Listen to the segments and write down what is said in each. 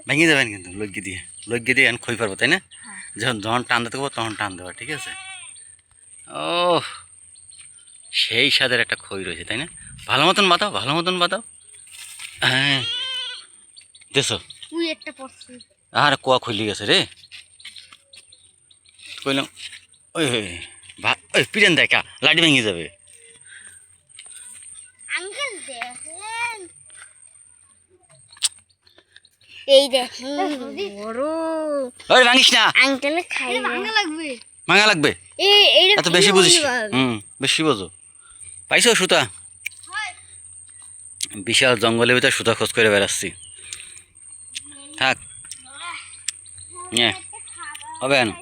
ভেঙে যাবেন কিন্তু লগ্গি দিয়ে এখন খই পারবো, তাই না? যখন টান দিতে পারবো তখন টান দেবো, ঠিক আছে? ও সেই স্বাদের একটা খই রয়েছে, তাই না? ভালো মতন বাতাও। হ্যাঁ দেছো আর কোয়া খুলি গেছে রে, কইলাম ওই ওই পিরেন দেখা লাঠি ভেঙে যাবে। এই দেখেন বড় ওই ভাঙিস না, আঙ্কেল খাই ভাঙা লাগবে। এত বেশি বুঝিস, বেশি বোঝো। পাইছো সুতা? বিশাল জঙ্গলের ভিতরে সুতা খোঁজ করে বেড়াচ্ছি। থাক হবে না,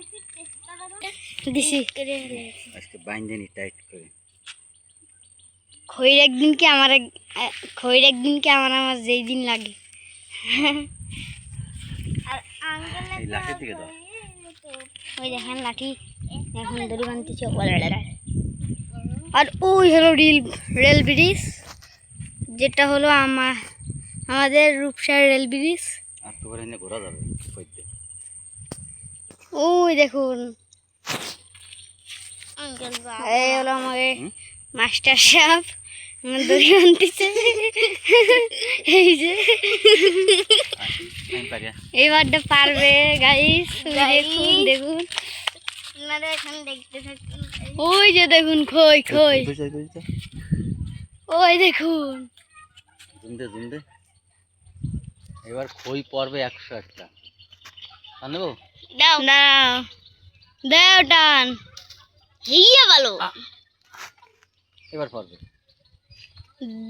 আজকে বাইন্দিনি টাইট করে। খইর একদিন কি আমার যেই দিন লাগে। এই লাঠির দিকে দাও। ওই দেখেন লাঠি এখন দড়ি বানতেছে। আর ওই হলো রেল ব্রিজ, যেটা হলো আমাদের রূপসার রেল ব্রিজ। আর তো করে ঘোরা যাবে। ওই দেখুন এই হলো আমাদের মাস্টার সাহেব দড়ি বানতেছে। এই যে এইবারটা পারবে গাইস, দেখুন ওই যে দেখুন খই ওই দেখুন। জুমদে এবার খই পড়বে 101টা। নেবো দাও টান হিয়া ভালো এবার পড়বে,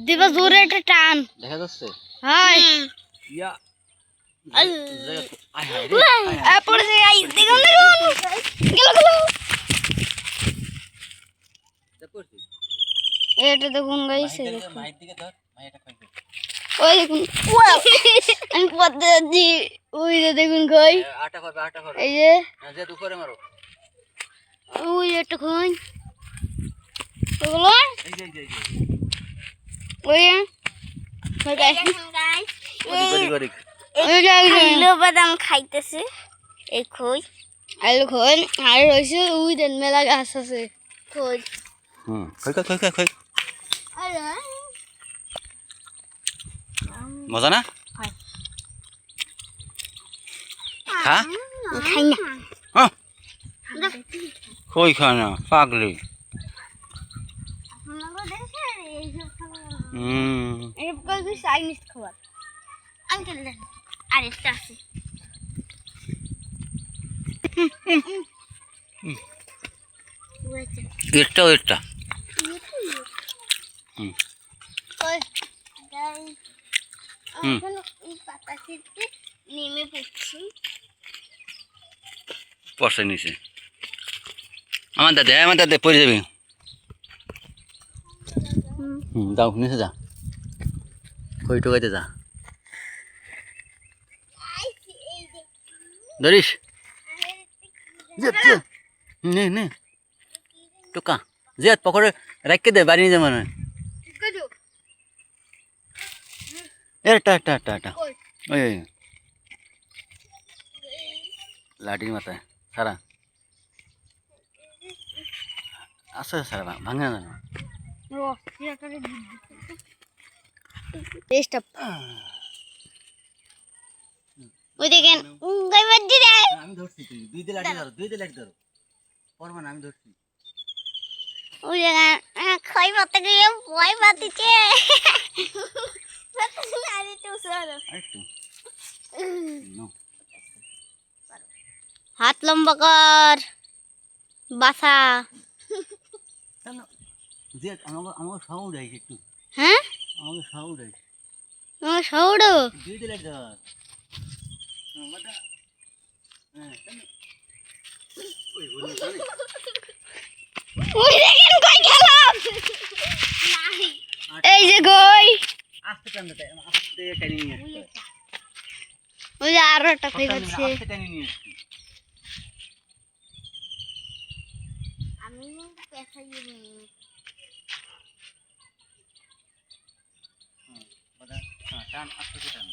দিবা জোরে একটা টান দেখা যাচ্ছে। হাই ইয়া পড়েছে গাইস, দেখুন এটা দেখুন গাইস, ওই দেখুন আমি পড়তে যাচ্ছি। ওই যে দেখুন খই, এই যে ওই একটা খই ওগুলো বাদাম খাইতেছে এই খই। আলু খই আর রয়েছে ওই দেন মেলা গাছ আছে খই। মজা না? খাই না খই খায় না পাগলি। চাইনিজ খাবার আঙ্কেল আরেকটা আছে। এটা নেমে পড়ছি পড়ছে নিচে। আমার দাদা পড়ে যাবি। যাও নিচে যা, খই টোকাইতে যা, ধরিস নে টোকা জিয়াত পকড়ে রাখকে দে, বাড়ি নিয়ে যাবে না। এটা ওই লাঠির মাথায় সারা আছে, সারা ভাঙে না। ওই দেখেন আমি ধরছি, তুই দুই দিন লাঠি ধরো পরবা না, আমি ধরছি। ওই দেখেন খই পাতা গিয়ে ভয় পাতিছে। হাত লম্বা কর বাসা। আমাকে সাউন্ড আইছে একটু। হ্যাঁ আমাকে সাউন্ড আইছে, আমার সৌড় দুই দিন লাঠি ধর। এই যে কই আস্তে টান দে, আস্তে টানি নিয়ে আসতে। ওই যে আরো একটা খই পাচ্ছে। আস্তে টানি নিয়ে আসতে। আমি পেছাই নি টান আস্তে টান।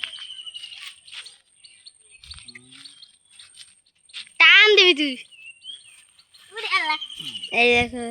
তুই এই দেখো